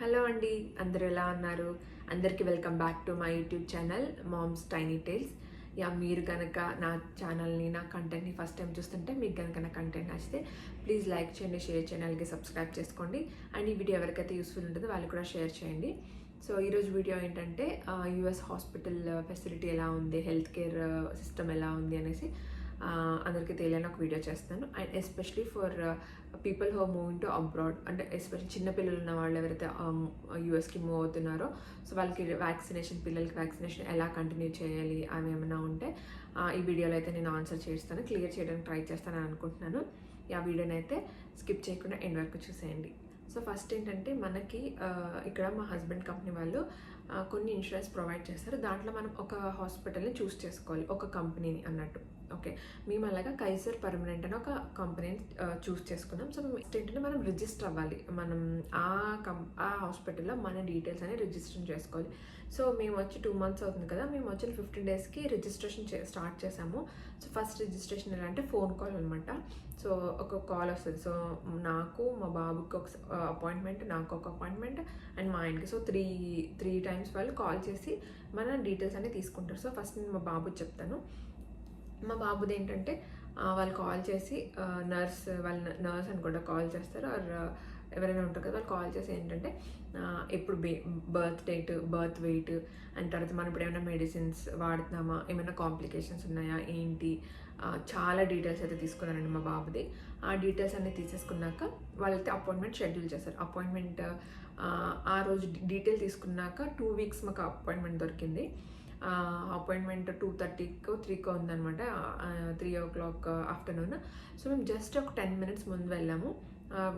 Hello అండి, అందరూ ఎలా ఉన్నారు? అందరికీ welcome back to my YouTube channel Mom's Tiny Tales. మీరు కనుక నా ఛానల్ని, నా కంటెంట్ని ఫస్ట్ టైం చూస్తుంటే మీకు కనుక నా కంటెంట్ నచ్చితే ప్లీజ్ లైక్ చేయండి, షేర్ చేయండి, అలాగే సబ్స్క్రైబ్ చేసుకోండి. అండ్ ఈ వీడియో ఎవరికైతే యూస్ఫుల్ ఉంటుందో వాళ్ళు కూడా షేర్ చేయండి. సో ఈరోజు వీడియో ఏంటంటే యూఎస్ హాస్పిటల్ ఫెసిలిటీ ఎలా ఉంది, హెల్త్ కేర్ సిస్టమ్ ఎలా ఉంది అనేసి అందరికీ తెలియని ఒక వీడియో చేస్తున్నాను. And especially for people who are moving to abroad, అంటే ఎస్పెషల్లీ చిన్నపిల్లలు ఉన్న వాళ్ళు ఎవరైతే యూఎస్కి మూవ్ అవుతున్నారో, సో వాళ్ళకి పిల్లలకి వ్యాక్సినేషన్ ఎలా కంటిన్యూ చేయాలి అని ఏమైనా ఉంటే ఈ వీడియోలో అయితే నేను ఆన్సర్ చేస్తాను, క్లియర్ చేయడానికి ట్రై చేస్తానని అనుకుంటున్నాను. ఆ వీడియోని అయితే స్కిప్ చేయకుండా ఎండ్ వరకు చూసేయండి. సో ఫస్ట్ ఏంటంటే మనకి ఇక్కడ మా హస్బెండ్ కంపెనీ వాళ్ళు కొన్ని ఇన్సూరెన్స్ ప్రొవైడ్ చేస్తారు. దాంట్లో మనం ఒక హాస్పిటల్ని చూస్ చేసుకోవాలి, ఒక కంపెనీని అన్నట్టు. ఓకే, మేము అలాగా కైసర్ పర్మనెంట్ అని ఒక కంపెనీని చూస్ చేసుకున్నాం. సో మేము ఏంటంటే మనం రిజిస్టర్ అవ్వాలి, మనం ఆ హాస్పిటల్లో మన డీటెయిల్స్ అనేది రిజిస్ట్రేషన్ చేసుకోవాలి. సో మేము వచ్చి 2 months అవుతుంది కదా, మేము వచ్చిన 15 daysకి రిజిస్ట్రేషన్ స్టార్ట్ చేసాము. సో ఫస్ట్ రిజిస్ట్రేషన్ ఎలా అంటే ఫోన్ కాల్ అనమాట. సో ఒక కాల్ వస్తుంది. సో నాకు, మా బాబుకి ఒక అపాయింట్మెంట్, నాకు ఒక అపాయింట్మెంట్ అండ్ మా ఆయనకి. సో త్రీ టైమ్స్ వాళ్ళు కాల్ చేసి మన డీటెయిల్స్ అనేవి తీసుకుంటారు. సో ఫస్ట్ నేను మా బాబుకి చెప్తాను. మా బాబుది ఏంటంటే వాళ్ళు కాల్ చేసి నర్స్ అని కూడా కాల్ చేస్తారు, ఆర్ ఎవరైనా ఉంటారు కదా, వాళ్ళు కాల్ చేసి ఏంటంటే ఎప్పుడు birth date, birth weight, and తర్వాత మనం ఇప్పుడు ఏమైనా మెడిసిన్స్ వాడుతున్నామా, ఏమైనా కాంప్లికేషన్స్ ఉన్నాయా ఏంటి, చాలా డీటెయిల్స్ అయితే తీసుకున్నారండి మా బాబుది. ఆ డీటెయిల్స్ అన్నీ తీసేసుకున్నాక వాళ్ళైతే అపాయింట్మెంట్ షెడ్యూల్ చేస్తారు. అపాయింట్మెంట్ ఆ రోజు డీటెయిల్ తీసుకున్నాక 2 weeks మాకు అపాయింట్మెంట్ దొరికింది. అపాయింట్మెంట్ 2:30కో 3కో ఉందనమాట, 3 o'clock ఆఫ్టర్నూన్. సో మేము జస్ట్ ఒక 10 minutes ముందు వెళ్ళాము.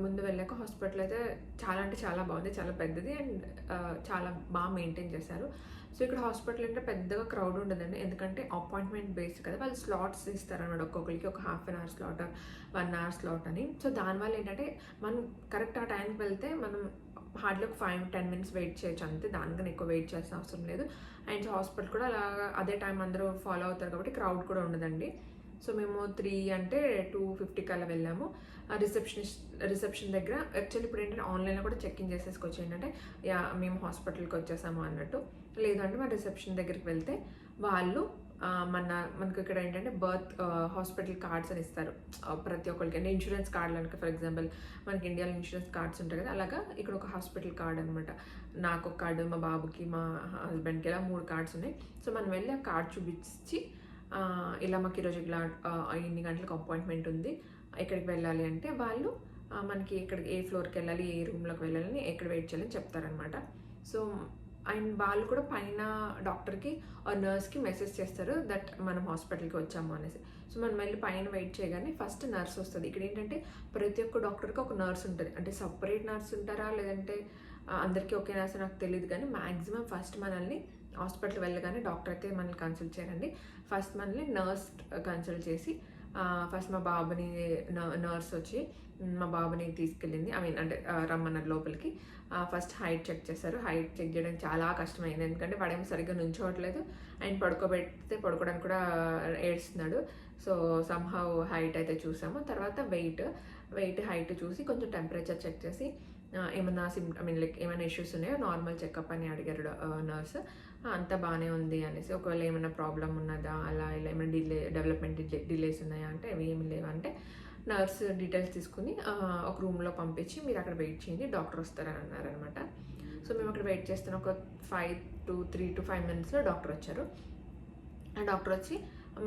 ముందు వెళ్ళాక హాస్పిటల్ అయితే చాలా అంటే చాలా బాగుంది, చాలా పెద్దది అండ్ చాలా బాగా మెయింటైన్ చేశారు. సో ఇక్కడ హాస్పిటల్ అంటే పెద్దగా క్రౌడ్ ఉండదండి, ఎందుకంటే అపాయింట్మెంట్ బేస్డ్ కదా, వాళ్ళు స్లాట్స్ ఇస్తారనమాట. ఒక్కొక్కరికి ఒక 1/2 hour స్లాట్, 1 hour స్లాట్ అని. సో దానివల్ల ఏంటంటే మనం కరెక్ట్ ఆ టైంకి వెళ్తే మనం హార్డ్లీ ఒక 5-10 minutes వెయిట్ చేయొచ్చు అంతే, దానికన్నా ఎక్కువ వెయిట్ చేసిన అవసరం లేదు. అండ్ హాస్పిటల్ కూడా అలాగా అదే టైం అందరూ ఫాలో అవుతారు కాబట్టి క్రౌడ్ కూడా ఉండదండి. సో మేము 3 అంటే 2:50 అలా వెళ్ళాము. రిసెప్షన్ దగ్గర యాక్చువల్లీ ఇప్పుడు ఏంటంటే ఆన్లైన్లో కూడా చెక్ఇన్ చేసేసుకోవచ్చు, ఏంటంటే మేము హాస్పిటల్కి వచ్చేసాము అన్నట్టు. లేదంటే మన రిసెప్షన్ దగ్గరికి వెళ్తే వాళ్ళు మనకు ఇక్కడ ఏంటంటే హాస్పిటల్ కార్డ్స్ అని ఇస్తారు ప్రతి ఒక్కరికి. అంటే ఇన్సూరెన్స్ కార్డులు అంటే ఫర్ ఎగ్జాంపుల్ మనకి ఇండియాలో ఇన్సూరెన్స్ కార్డ్స్ ఉంటాయి కదా, అలాగా ఇక్కడ ఒక హాస్పిటల్ కార్డ్ అనమాట. నాకు ఒక కార్డు, మా బాబుకి, మా హస్బెండ్కి, ఇలా 3 cards ఉన్నాయి. సో మనం వెళ్ళి ఆ కార్డ్ చూపించి ఇలా మాకు ఈరోజు ఇలా ఇన్ని గంటలకు అపాయింట్మెంట్ ఉంది, ఎక్కడికి వెళ్ళాలి అంటే వాళ్ళు మనకి ఏ ఫ్లోర్కి వెళ్ళాలి, ఏ రూమ్లోకి వెళ్ళాలని, ఎక్కడ వెయిట్ చేయాలని చెప్తారనమాట. సో అండ్ వాళ్ళు కూడా పైన డాక్టర్కి నర్స్కి మెసేజ్ చేస్తారు దట్ మనం హాస్పిటల్కి వచ్చాము అనేసి. సో మనం వెళ్ళి పైన వెయిట్ చేయగానే ఫస్ట్ నర్స్ వస్తుంది. ఇక్కడ ఏంటంటే ప్రతి ఒక్క డాక్టర్కి ఒక నర్స్ ఉంటుంది, అంటే సపరేట్ నర్స్ ఉంటారా లేదంటే అందరికీ ఒకే నర్స్ నాకు తెలియదు, కానీ మ్యాక్సిమం ఫస్ట్ మనల్ని హాస్పిటల్ వెళ్ళగానే డాక్టర్ అయితే మనల్ని కన్సల్ట్ చేయరండి. ఫస్ట్ మనల్ని నర్స్ కన్సల్ట్ చేసి ఫస్ట్ మా బాబుని నర్స్ వచ్చి మా బాబుని తీసుకెళ్ళింది, అంటే రమ్మన్నారు లోపలికి. ఫస్ట్ హైట్ చెక్ చేశారు. హైట్ చెక్ చేయడం చాలా కష్టమైంది, ఎందుకంటే వాడేమో సరిగ్గా నుంచోవట్లేదు అండ్ పడుకోవడానికి కూడా ఏడుస్తున్నాడు. సో సమ్హౌ హైట్ అయితే చూసాము. తర్వాత హైట్ చూసి కొంచెం టెంపరేచర్ చెక్ చేసి ఏమైనా లైక్ ఏమైనా ఇష్యూస్ ఉన్నాయో నార్మల్ చెకప్ అని అడిగారు నర్స్. అంతా బాగానే ఉంది అనేసి, ఒకవేళ ఏమైనా ప్రాబ్లం ఉన్నదా, అలా ఇలా ఏమైనా డెవలప్మెంట్ డిలేస్ ఉన్నాయా అంటే అవి ఏమి లేవంటే నర్స్ డీటెయిల్స్ తీసుకుని ఒక రూమ్లో పంపించి మీరు అక్కడ వెయిట్ చేయండి, డాక్టర్ వస్తారని అన్నారనమాట. సో మేము అక్కడ వెయిట్ చేస్తున్న ఒక 3 to 5 minutesలో డాక్టర్ వచ్చారు. ఆ డాక్టర్ వచ్చి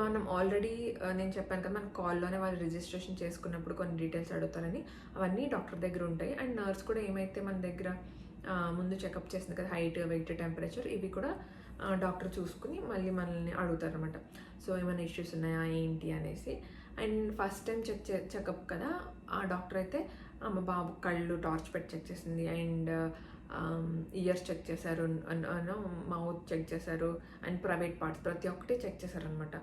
మనం ఆల్రెడీ నేను చెప్పాను కదా, మన కాల్లోనే వాళ్ళు రిజిస్ట్రేషన్ చేసుకున్నప్పుడు కొన్ని డీటెయిల్స్ అడుగుతారని, అవన్నీ డాక్టర్ దగ్గర ఉంటాయి. అండ్ నర్స్ కూడా ఏమైతే మన దగ్గర ముందు చెకప్ చేసింది కదా, హైట్, వెయిట్, టెంపరేచర్, ఇవి కూడా డాక్టర్ చూసుకుని మళ్ళీ మనల్ని అడుగుతారనమాట. సో ఏమైనా ఇష్యూస్ ఉన్నాయా ఏంటి అనేసి. అండ్ ఫస్ట్ టైం చెకప్ కదా, ఆ డాక్టర్ అయితే మా బాబు కళ్ళు టార్చ్ పెట్టి చెక్ చేసింది, అండ్ ఇయర్స్ చెక్ చేశారు, మౌత్ చెక్ చేశారు, అండ్ ప్రైవేట్ పార్ట్స్ ప్రతి ఒక్కటి చెక్ చేశారనమాట.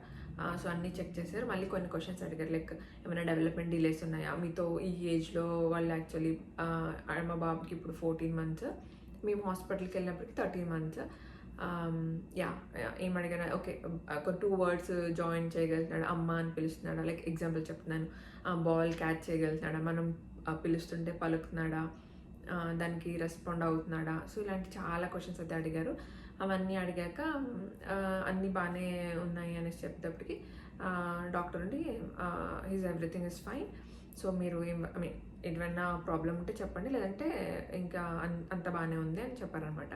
సో అన్నీ చెక్ చేశారు. మళ్ళీ కొన్ని క్వశ్చన్స్ అడిగారు, లైక్ ఏమైనా డెవలప్మెంట్ డిలేస్ ఉన్నాయా, మీతో ఈ ఏజ్లో వాళ్ళు యాక్చువల్లీ మా బాబుకి ఇప్పుడు 14 months, మేము హాస్పిటల్కి వెళ్ళినప్పటికి 13 months. ఏమడిగారు, ఓకే ఒక 2 words జాయిన్ చేయగలుగుతున్నాడు, అమ్మ అని పిలుస్తున్నాడా, లైక్ ఎగ్జాంపుల్ చెప్తున్నాను, బాల్ క్యాచ్ చేయగలుగుతున్నాడా, మనం పిలుస్తుంటే పలుకుతున్నాడా, దానికి రెస్పాండ్ అవుతున్నాడా, సో ఇలాంటి చాలా క్వశ్చన్స్ అయితే అడిగారు. అవన్నీ అడిగాక అన్నీ బాగానే ఉన్నాయి అనేసి చెప్పేటప్పటికి డాక్టర్ ఉండి ఎవ్రీథింగ్ ఇస్ ఫైన్, సో మీరు ఐ మీన్ ఏమైనా ప్రాబ్లం ఉంటే చెప్పండి, లేదంటే ఇంకా అంత బాగానే ఉంది అని చెప్పారనమాట.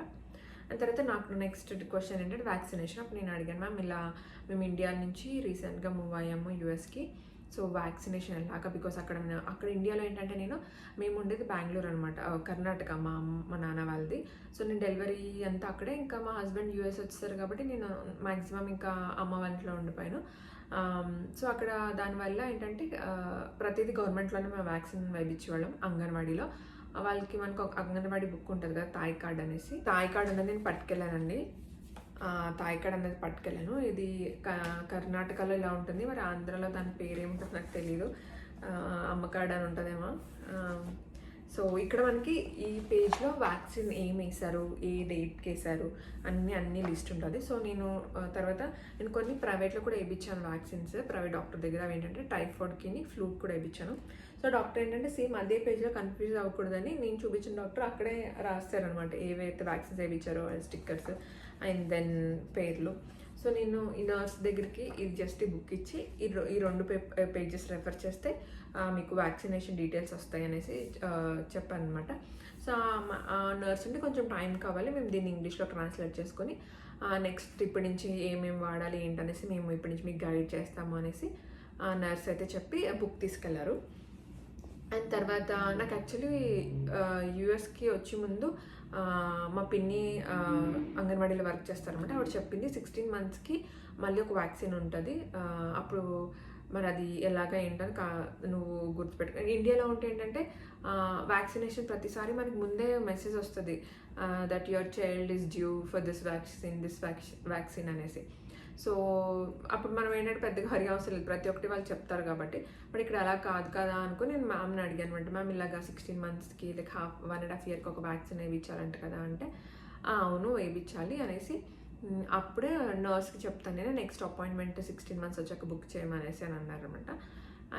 అండ్ తర్వాత నాకు నెక్స్ట్ క్వశ్చన్ ఏంటంటే వ్యాక్సినేషన్. అప్పుడు నేను అడిగాను, మ్యామ్ ఇలా మేము ఇండియా నుంచి రీసెంట్గా మూవ్ అయ్యాము యూఎస్కి, సో వ్యాక్సినేషన్ ఎలాగా, బికాస్ అక్కడ ఇండియాలో ఏంటంటే మేము ఉండేది బెంగళూరు అనమాట, కర్ణాటక మా నాన్న వాళ్ళది. సో నేను డెలివరీ అంతా అక్కడే, ఇంకా మా హస్బెండ్ యూఎస్ వచ్చేసారు కాబట్టి నేను మ్యాక్సిమం ఇంకా అమ్మ వాళ్ళ ఇంట్లో ఉండిపోయాను. సో అక్కడ దానివల్ల ఏంటంటే ప్రతిదీ గవర్నమెంట్లోనే మేము వ్యాక్సిన్ వేయించేవాళ్ళం. అంగన్వాడీలో వాళ్ళకి మనకు ఒక అంగన్వాడీ బుక్ ఉంటుంది కదా, తాయి కార్డ్ అనేసి. తాయి కార్డ్ అనేది నేను పట్టుకెళ్ళానండి, తాయి కార్డ్ అనేది పట్టుకెళ్ళాను. ఇది కర్ణాటకలో ఇలా ఉంటుంది, మరి ఆంధ్రాలో దాని పేరు ఏముంటుందో నాకు తెలీదు, అమ్మ కార్డ్ అని ఉంటుందేమో. సో ఇక్కడ మనకి ఈ పేజ్లో వ్యాక్సిన్ ఏం వేశారు, ఏ డేట్కి వేశారు అన్ని లిస్ట్ ఉంటుంది. సో నేను తర్వాత నేను కొన్ని ప్రైవేట్లో కూడా వేయించాను వ్యాక్సిన్స్, ప్రైవేట్ డాక్టర్ దగ్గర. అవి ఏంటంటే టైఫాయిడ్కి, ఫ్లూకి కూడా వేయించాను. సో డాక్టర్ ఏంటంటే సేమ్ అదే పేజ్లో కన్ఫ్యూజ్ అవ్వకూడదని నేను చూపించిన డాక్టర్ అక్కడే రాస్తారనమాట, ఏవైతే వ్యాక్సిన్స్ వేయించారో స్టిక్కర్స్ అండ్ దెన్ పేర్లు. సో నేను ఈ నర్స్ దగ్గరికి ఇది జస్ట్ ఈ బుక్ ఇచ్చి ఈ 2 పేజెస్ రెఫర్ చేస్తే మీకు వ్యాక్సినేషన్ డీటెయిల్స్ వస్తాయి అనేసి చెప్పాను అనమాట. సో ఆ నర్స్ అంటే కొంచెం టైం కావాలి, మేము దీన్ని ఇంగ్లీష్లో ట్రాన్స్లేట్ చేసుకొని నెక్స్ట్ ఇప్పటి నుంచి ఏమేమి వాడాలి ఏంటనేసి మేము ఇప్పటి నుంచి మీకు గైడ్ చేస్తాము అనేసి నర్స్ అయితే చెప్పి బుక్ తీసుకెళ్లారు. అండ్ తర్వాత నాకు యాక్చువల్లీ యూఎస్కి వచ్చే ముందు మా పిన్ని అంగన్వాడీలో వర్క్ చేస్తారనమాట. ఆవిడ చెప్పింది 16 monthsకి మళ్ళీ ఒక వ్యాక్సిన్ ఉంటుంది, అప్పుడు మరి అది ఎలాగా ఏంటని నువ్వు గుర్తుపెట్టుకో. ఇండియాలో ఉంటే ఏంటంటే వ్యాక్సినేషన్ ప్రతిసారి మనకి ముందే మెసేజ్ వస్తుంది, that your child is due for this vaccine అనేసి. సో అప్పుడు మనం ఏంటంటే పెద్దగా హరి అవసరం లేదు, ప్రతి ఒక్కటి వాళ్ళు చెప్తారు కాబట్టి. బట్ ఇక్కడ అలా కాదు కదా అనుకుని నేను మ్యామ్ని అడిగాను అనమాట, మ్యామ్ ఇలాగా 16 monthsకి లైక్ 1.5 yearకి ఒక వ్యాక్సిన్ వేయించాలంట కదా అంటే, అవును వేయించాలి అనేసి. అప్పుడే నర్స్కి చెప్తాను నేను, నెక్స్ట్ అపాయింట్మెంట్ 16 months వచ్చాక బుక్ చేయమనేసి అని అన్నారనమాట.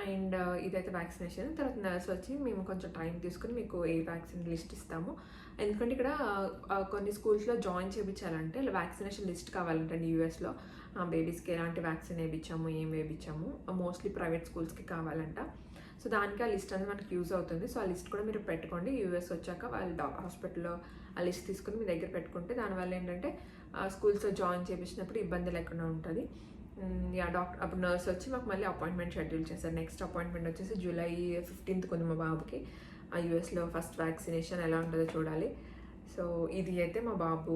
అండ్ ఇదైతే వ్యాక్సినేషన్. తర్వాత నర్స్ వచ్చి మేము కొంచెం టైం తీసుకుని మీకు ఏ వ్యాక్సిన్ లిస్ట్ ఇస్తాము, ఎందుకంటే ఇక్కడ కొన్ని స్కూల్స్లో జాయిన్ చేయించాలంటే వ్యాక్సినేషన్ లిస్ట్ కావాలంటే యూఎస్లో బేబీస్కి ఎలాంటి వ్యాక్సిన్ వేయించాము, ఏం వేయించాము, మోస్ట్లీ ప్రైవేట్ స్కూల్స్కి కావాలంట. సో దానికి ఆ లిస్ట్ అనేది మనకి యూజ్ అవుతుంది. సో ఆ లిస్ట్ కూడా మీరు పెట్టుకోండి, యూఎస్ వచ్చాక వాళ్ళు హాస్పిటల్లో ఆ లిస్ట్ తీసుకుని మీ దగ్గర పెట్టుకుంటే దానివల్ల ఏంటంటే స్కూల్స్లో జాయిన్ చేయించినప్పుడు ఇబ్బంది లేకుండా ఉంటుంది. డాక్టర్ అప్పుడు నర్స్ వచ్చి మాకు మళ్ళీ అపాయింట్మెంట్ షెడ్యూల్ చేశారు. నెక్స్ట్ అపాయింట్మెంట్ వచ్చేసి July 15th ఉంది మా బాబుకి. ఆ యూఎస్లో ఫస్ట్ వ్యాక్సినేషన్ ఎలా ఉంటుందో చూడాలి. సో ఇది అయితే మా బాబు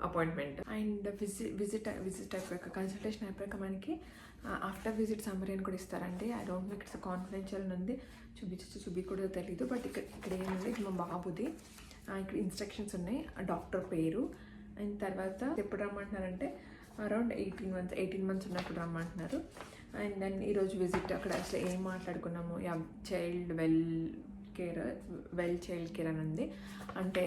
అపాయింట్మెంట్. అండ్ విజిట్ అయిపోయాక, కన్సల్టేషన్ అయిపోయాక మనకి ఆఫ్టర్ విజిట్ సమ్మరీ అని కూడా ఇస్తారండి. I don't know it's confidential ఉంది, చూపించకూడదో తెలీదు. బట్ ఇక్కడ ఏముంది, ఇది మా బాబుది. ఇక్కడ ఇన్స్ట్రక్షన్స్ ఉన్నాయి, డాక్టర్ పేరు. అండ్ తర్వాత ఎప్పుడు రమ్మంటున్నారంటే అరౌండ్ 18 months ఉన్నప్పుడు రమ్మంటున్నారు. అండ్ దెన్ ఈరోజు విజిట్ అక్కడ అసలు ఏం మాట్లాడుకున్నాము, చైల్డ్ వెల్ చైల్డ్ కేర్ అని ఉంది. అంటే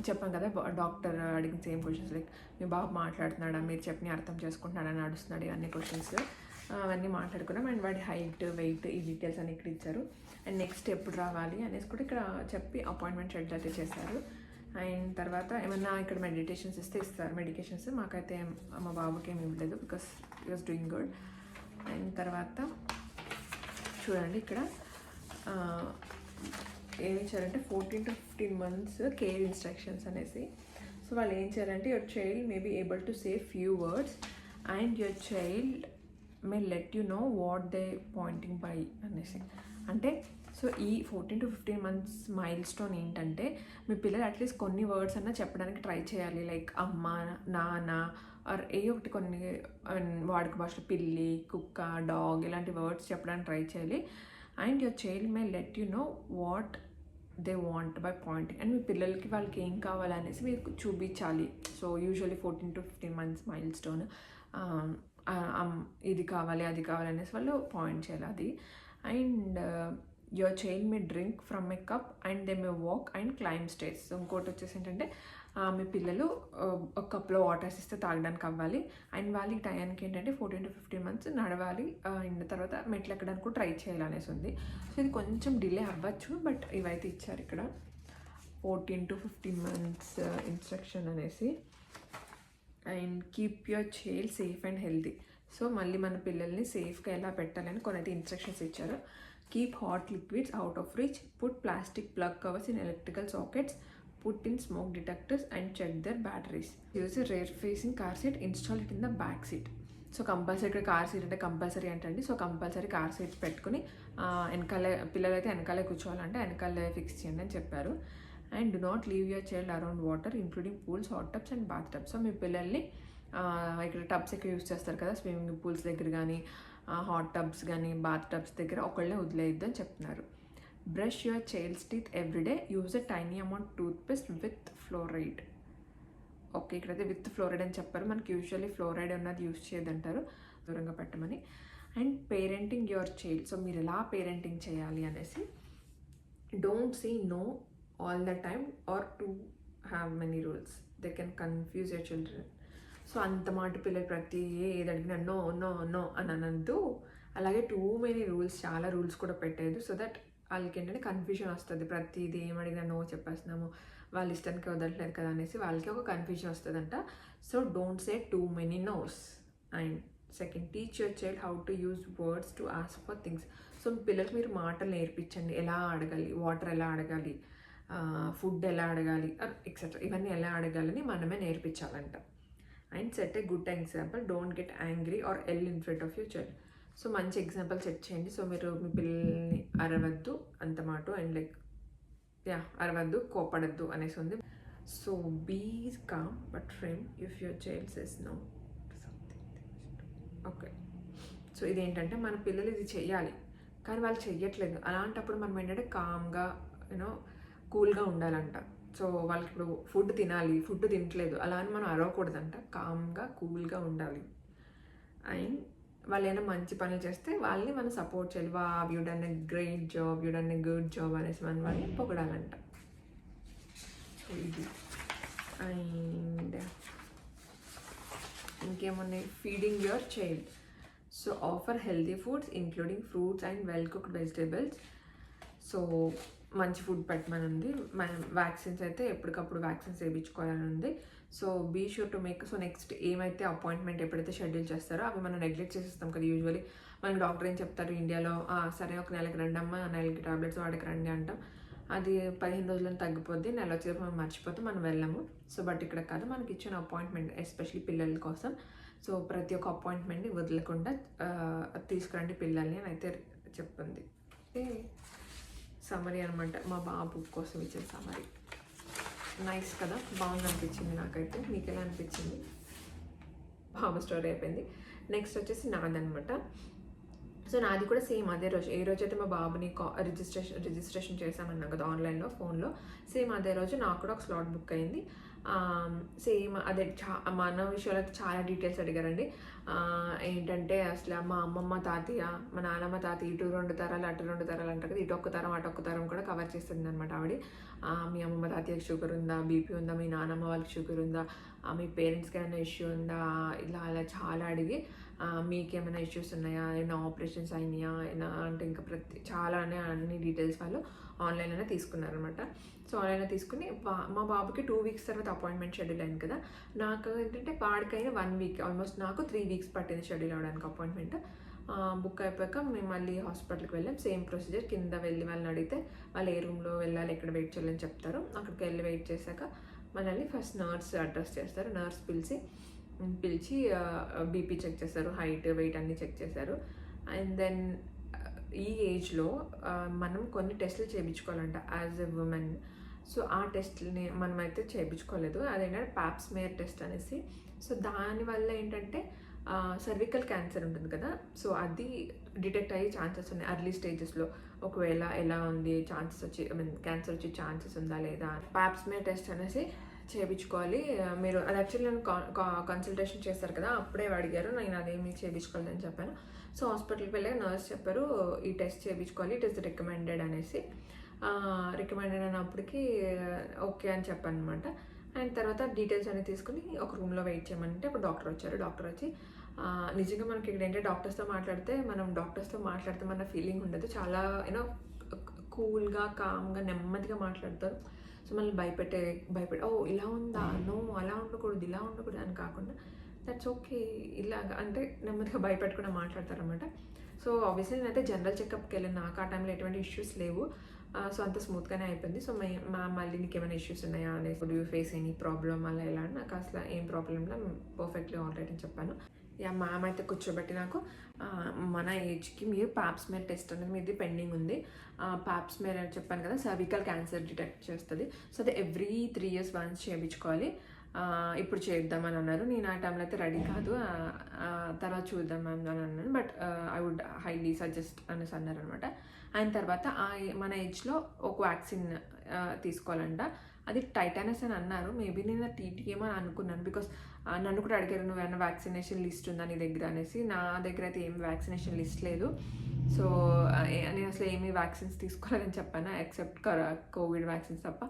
చెప్పాం కదా, డాక్టర్ అడిగిన సేమ్ క్వశ్చన్స్, లైక్ మీ బాబు మాట్లాడుతున్నాడా, మీరు చెప్పని అర్థం చేసుకుంటున్నాడా, నడుస్తున్నాడు, ఇవన్నీ క్వశ్చన్స్ అవన్నీ మాట్లాడుకున్నాం. అండ్ వాడి హైట్, వెయిట్, ఈ డీటెయిల్స్ అన్ని ఇక్కడ ఇచ్చారు. అండ్ నెక్స్ట్ ఎప్పుడు రావాలి అనేసి కూడా ఇక్కడ చెప్పి అపాయింట్మెంట్ షెడ్యూల్ అయితే చేశారు. అండ్ తర్వాత ఏమన్నా ఇక్కడ మెడిటేషన్స్ ఇస్తారు, మెడికేషన్స్. మాకైతే మా బాబుకి ఏమి ఇవ్వలేదు, because he was doing good. And తర్వాత చూడండి ఇక్కడ ఏమి ఇచ్చారంటే 14 to 15 months కేర్ ఇన్స్ట్రక్షన్స్ అనేసి. సో వాళ్ళు ఏం చేయాలంటే, your child may be able to say few words and your child may let you know what they pointing by అనేసి. అంటే సో ఈ 14 to 15 months మైల్ స్టోన్ ఏంటంటే, మీ పిల్లలు అట్లీస్ట్ కొన్ని వర్డ్స్ అన్నా చెప్పడానికి ట్రై చేయాలి, లైక్ అమ్మ, నాన్న, ఆర్ ఏ ఒకటి కొన్ని వాడుక భాషలో పిల్లి, కుక్క, డాగ్ ఇలాంటి వర్డ్స్ చెప్పడానికి ట్రై చేయాలి. And your child may let you know what they want by pointing. And మీ పిల్లలకి వాళ్ళకి ఏం కావాలనేసి మీకు చూపించాలి. So usually 14 to 15 months milestone, ఇది కావాలి అది కావాలి అనేసి వాళ్ళు పాయింట్ చేయాలి అది. And your child may drink from a cup and they may walk and climb stairs. ఇంకోటి వచ్చేసి ఏంటంటే, మీ పిల్లలు ఒక కప్లో వాటర్స్ ఇస్తే తాగడానికి అవ్వాలి. అండ్ వాళ్ళకి టయానికి ఏంటంటే 14 to 15 months నడవాలి, అండ్ తర్వాత మెట్లు ఎక్కడానికి కూడా ట్రై చేయాలనేసి ఉంది. సో ఇది కొంచెం డిలే అవ్వచ్చు, బట్ ఇవైతే ఇచ్చారు ఇక్కడ. 14 to 15 months ఇన్స్ట్రక్షన్ అనేసి. And keep your child safe and healthy. So మళ్ళీ మన పిల్లల్ని సేఫ్గా ఎలా పెట్టాలని కొన్ని అయితే ఇన్స్ట్రక్షన్స్ ఇచ్చారు. Keep hot liquids out of reach, put plastic plug covers in electrical sockets, put in smoke detectors and check their batteries. Use a rear facing car seat, install it in the back seat. So compulsory car seat అంటే compulsory అంటండి. So compulsory car seats పెట్టుకుని వెనకాలే పిల్లలైతే వెనకాలే కూర్చోవాలంటే వెనకాలే fix చేయండి అని చెప్పారు. And do not leave your child around water including pools, hot tubs and bathtubs. So మీ పిల్లల్ని ఇక్కడ టబ్స్ ఎక్కువ యూస్ చేస్తారు కదా, స్విమ్మింగ్ పూల్స్ దగ్గర కానీ హాట్ టబ్స్ కానీ బాత్ టబ్స్ దగ్గర ఒకళ్ళే వదిలేయద్దు అని చెప్తున్నారు. Brush your child's teeth everyday, use a tiny amount toothpaste with fluoride. Okay, ఇక్కడైతే విత్ ఫ్లోరైడ్ అని చెప్పారు. మనకి యూజువల్లీ ఫ్లోరైడ్ ఉన్నది యూజ్ చేయదంటారు, దూరంగా పెట్టమని. And parenting your child. So మీరు ఎలా పేరెంటింగ్ చేయాలి అనేసి, don't say no all the time or to have many rules, they can confuse your children. So అంత మాట పిల్లలు ప్రతి ఏది అడిగినా నో నో నో అని అనద్దు. అలాగే టూ మెనీ రూల్స్, చాలా రూల్స్ కూడా పెట్టేది. సో దట్ వాళ్ళకి ఏంటంటే కన్ఫ్యూజన్ వస్తుంది. ప్రతిదీ ఏమడిగినా నో చెప్పేస్తున్నాము, వాళ్ళ ఇష్టానికి వదలట్లేదు కదా అనేసి వాళ్ళకి ఒక కన్ఫ్యూజన్ వస్తుందంట. So don't say too many nos. And second, teach your child how to use words to ask for things. So పిల్లలకి మీరు మాటలు నేర్పించండి, ఎలా అడగాలి, వాటర్ ఎలా అడగాలి, ఫుడ్ ఎలా అడగాలి, ఎక్సెట్రా ఇవన్నీ ఎలా అడగాలని మనమే నేర్పించాలంట. And set a good example, don't get angry or yell in front of your child. So మంచి ఎగ్జాంపుల్ సెట్ చేయండి. సో మీరు మీ పిల్లల్ని అరవద్దు అంత మాట, అండ్ లైక్ అరవద్దు, కోపడద్దు అనేసి ఉంది. So be calm but firm if your child says no something. Okay, so ఇదేంటంటే మన పిల్లలు ఇది చెయ్యాలి కానీ వాళ్ళు చెయ్యట్లేదు. అలాంటప్పుడు మనం ఏంటంటే కామ్గా కూల్గా ఉండాలంట. సో వాళ్ళకి ఇప్పుడు ఫుడ్ తినాలి, ఫుడ్ తినట్లేదు అలా అని మనం అరవకూడదంట, కామ్గా కూల్గా ఉండాలి. అండ్ వాళ్ళు ఏమైనా మంచి పనులు చేస్తే వాళ్ళని మనం సపోర్ట్ చేయాలి. You done a great job, you done a good job అనేసి మనం వాళ్ళని పొగడాలంట. సో ఇది. అండ్ ఇంకేమున్నాయి, feeding your child. So offer healthy foods including fruits and well cooked vegetables. So మంచి ఫుడ్ పెట్టమని ఉంది. మనం వ్యాక్సిన్స్ అయితే ఎప్పటికప్పుడు వ్యాక్సిన్స్ వేయించుకోవాలని ఉంది. So be sure to make. So next ఏమైతే అపాయింట్మెంట్ ఎప్పుడైతే షెడ్యూల్ చేస్తారో అవి మనం నెగ్లెక్ట్ చేసేస్తాం కదా. యూజువల్లీ మనకి డాక్టర్ ఏం చెప్తారు ఇండియాలో, సరే ఒక నెలకి రండి అమ్మ, నెలకి టాబ్లెట్స్ వాడికి రండి అంటాం. అది 15 రోజులను తగ్గిపోద్ది, నెల వచ్చేది మనం మర్చిపోతాం, మనం వెళ్ళము. సో బట్ ఇక్కడ కాదు, మనకి ఇచ్చిన అపాయింట్మెంట్ ఎస్పెషల్లీ పిల్లల కోసం. సో ప్రతి ఒక్క అపాయింట్మెంట్ని వదలకుండా తీసుకురండి పిల్లల్ని అని అయితే చెప్పింది. సమరీ అనమాట, మా బాబు కోసం ఇచ్చిన సమరీ. నైస్ కదా, బాగుంది అనిపించింది నాకైతే. మీకు ఎలా అనిపించింది? బాబు స్టోరీ అయిపోయింది. నెక్స్ట్ వచ్చేసి నాదనమాట. సో నాది కూడా సేమ్ అదే రోజు, ఏ రోజైతే మా బాబుని రిజిస్ట్రేషన్ చేసామన్నాం కదా ఆన్లైన్లో ఫోన్లో, సేమ్ అదే రోజు నాకు కూడా ఒక స్లాట్ బుక్ అయింది. సేమ్ అదే మన విషయాలు అయితే చాలా డీటెయిల్స్ అడిగారండి. ఏంటంటే అసలు మా అమ్మమ్మ తాతయ్య, మా నాన్నమ్మ తాతయ్య, ఇటు 2 తరాలు అటు 2 తరాలు అంటారు కదా, ఇటు ఒక్క తరం అటు ఒక్క తరం కూడా కవర్ చేస్తుంది అనమాట ఆవిడ. మీ అమ్మమ్మ తాతయ్యకి షుగర్ ఉందా, బీపీ ఉందా, మీ నాన్నమ్మ వాళ్ళకి షుగర్ ఉందా, మీ పేరెంట్స్కి ఏమైనా ఇష్యూ ఉందా, ఇలా అలా చాలా అడిగి మీకేమైనా ఇష్యూస్ ఉన్నాయా, ఏమైనా ఆపరేషన్స్ అయినాయా, ఏమైనా అంటే ఇంకా చాలానే అన్ని డీటెయిల్స్ వాళ్ళు ఆన్లైన్లోనే తీసుకున్నారనమాట. సో ఆన్లైన్లో తీసుకుని మా బాబుకి 2 వీక్స్ తర్వాత అపాయింట్మెంట్ షెడ్యూల్ అయింది కదా, నాకు ఏంటంటే వాడికైనా 1 వీక్, ఆల్మోస్ట్ నాకు 3 వీక్స్ పట్టింది షెడ్యూల్ అవ్వడానికి అపాయింట్మెంట్. బుక్ అయిపోయాక మేము మళ్ళీ హాస్పిటల్కి వెళ్ళాం. సేమ్ ప్రొసీజర్, కింద వెళ్ళి వాళ్ళని అడిగితే వాళ్ళు ఏ రూమ్లో వెళ్ళాలి, ఎక్కడ వెయిట్ చేయాలని చెప్తారు. అక్కడికి వెళ్ళి వెయిట్ చేశాక మనల్ని ఫస్ట్ నర్స్ అడ్రస్ చేస్తారు. నర్స్ పిలిచి బీపీ చెక్ చేస్తారు, హైట్ వెయిట్ అన్నీ చెక్ చేశారు. అండ్ దెన్ ఈ ఏజ్లో మనం కొన్ని టెస్టులు చేయించుకోవాలంట యాజ్ ఎ ఉమెన్. సో ఆ టెస్ట్ని మనమైతే చేయించుకోలేదు. అదేంటంటే పాప్స్మేర్ టెస్ట్ అనేసి. సో దానివల్ల ఏంటంటే సర్వికల్ క్యాన్సర్ ఉంటుంది కదా, సో అది డిటెక్ట్ అయ్యే ఛాన్సెస్ ఉన్నాయి ఎర్లీ స్టేజెస్లో. ఒకవేళ ఎలా ఉంది ఛాన్సెస్ వచ్చి, క్యాన్సర్ వచ్చే ఛాన్సెస్ ఉందా లేదా. పాప్స్మేర్ టెస్ట్ అనేసి చేయించుకోవాలి. మీరు అది యాక్చువల్లీ నేను కన్సల్టేషన్ చేస్తారు కదా, అప్పుడే అడిగారు, నేను అదేమి చేయించుకోలేదని చెప్పాను. సో హాస్పిటల్కి వెళ్ళాక నర్స్ చెప్పారు ఈ టెస్ట్ చేయించుకోవాలి, ఇట్ ఈస్ రికమెండెడ్ అనేసి. రికమెండెడ్ అయినప్పటికీ ఓకే అని చెప్పాను అనమాట. అండ్ తర్వాత డీటెయిల్స్ అనేది తీసుకుని ఒక రూమ్లో వెయిట్ చేయమంటే అప్పుడు డాక్టర్ వచ్చారు. డాక్టర్ వచ్చి నిజంగా మనకి ఇక్కడ ఏంటంటే డాక్టర్స్తో మాట్లాడితే మన ఫీలింగ్ ఉండదు. చాలా కూల్గా కామ్గా నెమ్మదిగా మాట్లాడతారు. సో మళ్ళీ ఓ ఇలా ఉందా, నో అలా ఉండకూడదు, ఇలా ఉండకూడదు అని కాకుండా దట్స్ ఓకే ఇలాగ అంటే నెమ్మదిగా భయపెట్టకుండా మాట్లాడతారనమాట. సో ఆబ్వియస్లీ నేనైతే జనరల్ చెకప్కి వెళ్ళాను. నాకు ఆ టైంలో ఎటువంటి ఇష్యూస్ లేవు. సో అంత స్మూత్గానే అయిపోయింది. సో మళ్ళీ నీకు ఏమైనా ఇష్యూస్ ఉన్నాయా అనేసి, do you face any problem అలా ఎలా అని, నాకు అసలు ఏం ప్రాబ్లంలో పర్ఫెక్ట్లీ ఆల్రెడీ అని చెప్పాను. మ్యామ్ అయితే కూర్చోబెట్టి నాకు మన ఏజ్కి మీరు పాప్స్మేర్ టెస్ట్ అనేది మీది పెండింగ్ ఉంది. పాప్స్మేర్ అని చెప్పాను కదా, సర్వికల్ క్యాన్సర్ డిటెక్ట్ చేస్తుంది. సో అది ఎవ్రీ 3 years వన్స్ చేయించుకోవాలి. ఇప్పుడు చేద్దామని అన్నారు. నేను ఆ టైంలో అయితే రెడీ కాదు, తర్వాత చూద్దాం మ్యామ్ అని అన్నాను. But I would highly suggest అనేసి అన్నారనమాట. అయిన తర్వాత మన ఏజ్లో ఒక వ్యాక్సిన్ తీసుకోవాలంట. అది టైటానస్ అని అన్నారు. మేబీ నేను టీటీ ఏమో అనుకున్నాను, బికాస్ నన్ను కూడా అడిగారు నువ్వేమైనా వ్యాక్సినేషన్ లిస్ట్ ఉందా నీ దగ్గర అనేసి. నా దగ్గర అయితే ఏం వ్యాక్సినేషన్ లిస్ట్ లేదు. సో నేను అసలు ఏమీ వ్యాక్సిన్స్ తీసుకోవాలని చెప్పాను, ఎక్సెప్ట్ కోవిడ్ వ్యాక్సిన్స్ తప్ప.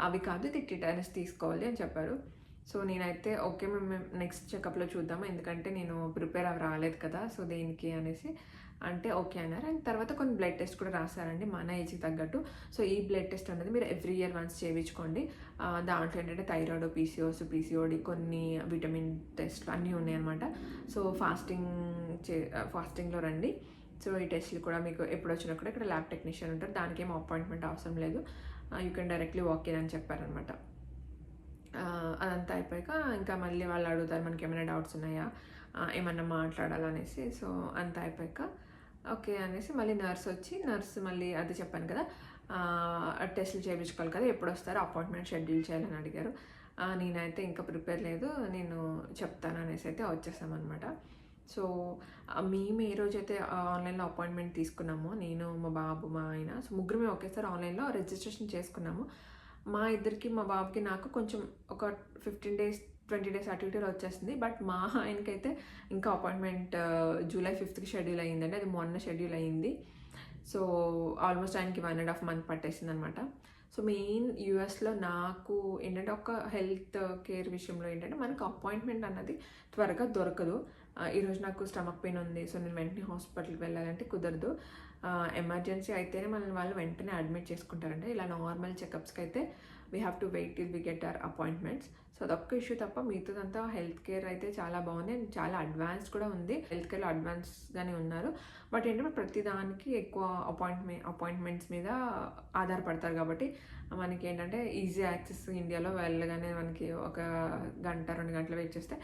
అవి కాదు, ఇది టిటానస్ తీసుకోవాలి అని చెప్పారు. సో నేనైతే ఓకే మేము నెక్స్ట్ చెకప్లో చూద్దాము, ఎందుకంటే నేను ప్రిపేర్ అవి రాలేదు కదా, సో దేనికి అనేసి అంటే ఓకే అన్నారు. అండ్ తర్వాత కొన్ని బ్లడ్ టెస్ట్ కూడా రాశారండి మన ఏజ్కి తగ్గట్టు. సో ఈ బ్లడ్ టెస్ట్ అనేది మీరు ఎవ్రీ ఇయర్ వన్స్ చేయించుకోండి. దాంట్లో ఏంటంటే థైరాయిడ్, పీసీఓడి, కొన్ని విటమిన్ టెస్ట్లు అన్నీ ఉన్నాయన్నమాట. సో ఫాస్టింగ్లో రండి. సో ఈ టెస్ట్లు కూడా మీకు ఎప్పుడు వచ్చినా కూడా ఇక్కడ ల్యాబ్ టెక్నీషియన్ ఉంటారు, దానికి ఏం అపాయింట్మెంట్ అవసరం లేదు. You can directly walk in అని చెప్పారనమాట. అదంతా అయిపోయాక ఇంకా మళ్ళీ వాళ్ళు అడుగుతారు మనకి ఏమైనా డౌట్స్ ఉన్నాయా, ఏమన్నా మాట్లాడాలనేసి. సో అంతా అయిపోయాక ఓకే అనేసి మళ్ళీ నర్స్ మళ్ళీ అది చెప్పాను కదా, టెస్టులు చేయించుకోవాలి కదా, ఎప్పుడు వస్తారో అపాయింట్మెంట్ షెడ్యూల్ చేయాలని అడిగారు. నేనైతే ఇంకా ప్రిపేర్ లేదు, నేను చెప్తాను అనేసి అయితే వచ్చేసామన్నమాట. సో మేము ఏ రోజైతే ఆన్లైన్లో అపాయింట్మెంట్ తీసుకున్నామో, నేను, మా బాబు, మా ఆయన, సో ముగ్గురమే ఒకేసారి ఆన్లైన్లో రిజిస్ట్రేషన్ చేసుకున్నాము. మా ఇద్దరికి, మా బాబుకి నాకు కొంచెం ఒక 15 days 20 days అటు ఇటులో వచ్చేసింది. బట్ మా ఆయనకైతే ఇంకా అపాయింట్మెంట్ July 5th షెడ్యూల్ అయ్యిందండి. అది మొన్న షెడ్యూల్ అయ్యింది. సో ఆల్మోస్ట్ ఆయనకి 1.5 month పట్టేసింది అనమాట. సో మెయిన్ యూఎస్లో నాకు ఏంటంటే ఒక హెల్త్ కేర్ విషయంలో ఏంటంటే మనకు అపాయింట్మెంట్ అన్నది త్వరగా దొరకదు. ఈరోజు నాకు స్టమక్ పెయిన్ ఉంది, సో నేను వెంటనే హాస్పిటల్కి వెళ్ళాలంటే కుదరదు. ఎమర్జెన్సీ అయితేనే మనల్ని వాళ్ళు వెంటనే అడ్మిట్ చేసుకుంటారంటే, ఇలా నార్మల్ చెకప్స్కి అయితే we have to wait till we get our appointments. So అదొక్క ఇష్యూ తప్ప మిగతాదంతా హెల్త్ కేర్ అయితే చాలా బాగుంది అండ్ చాలా అడ్వాన్స్డ్ కూడా ఉంది. హెల్త్ కేర్లో అడ్వాన్స్గానే ఉన్నారు. బట్ ఏంటంటే ప్రతి దానికి ఎక్కువ అపాయింట్మెంట్స్ మీద ఆధారపడతారు కాబట్టి మనకి ఏంటంటే ఈజీ యాక్సెస్. ఇండియాలో వెళ్ళగానే మనకి ఒక గంట 2 గంటలు వెయిట్ చేస్తే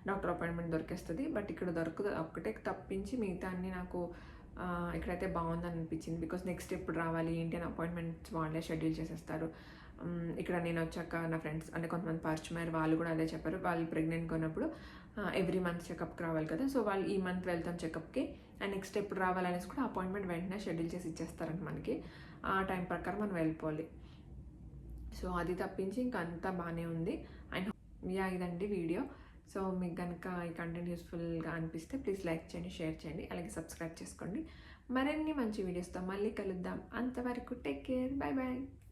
డాక్టర్ అపాయింట్మెంట్ దొరికేస్తుంది. బట్ ఇక్కడ దొరకదు. ఒక్కటే తప్పించి మిగతా అన్నీ నాకు ఇక్కడైతే బాగుందని అనిపించింది. బికాస్ నెక్స్ట్ ఎప్పుడు రావాలి ఏంటి అని అపాయింట్మెంట్స్ వాళ్ళే షెడ్యూల్ చేసేస్తారు. ఇక్కడ నేను వచ్చాక నా ఫ్రెండ్స్ అంటే కొంతమంది పరిచయం వాళ్ళు కూడా అదే చెప్పారు. వాళ్ళు ప్రెగ్నెంట్గా ఉన్నప్పుడు ఎవ్రీ మంత్ చెకప్కి రావాలి కదా, సో వాళ్ళు ఈ మంత్ వెళ్తాం చెకప్కి, అండ్ నెక్స్ట్ ఎప్పుడు రావాలనేసి కూడా అపాయింట్మెంట్ వెంటనే షెడ్యూల్ చేసి ఇచ్చేస్తారంట మనకి. ఆ టైం ప్రకారం మనం వెళ్ళిపోవాలి. సో అది తప్పించి ఇంకా అంతా బాగానే ఉంది. అండ్ ఇదండి వీడియో. సో మీకు కనుక ఈ కంటెంట్ యూస్ఫుల్గా అనిపిస్తే ప్లీజ్ లైక్ చేయండి, షేర్ చేయండి, అలాగే సబ్స్క్రైబ్ చేసుకోండి. మరిన్ని మంచి వీడియోస్తో మళ్ళీ కలుద్దాం. అంతవరకు టేక్ కేర్, బాయ్ బాయ్.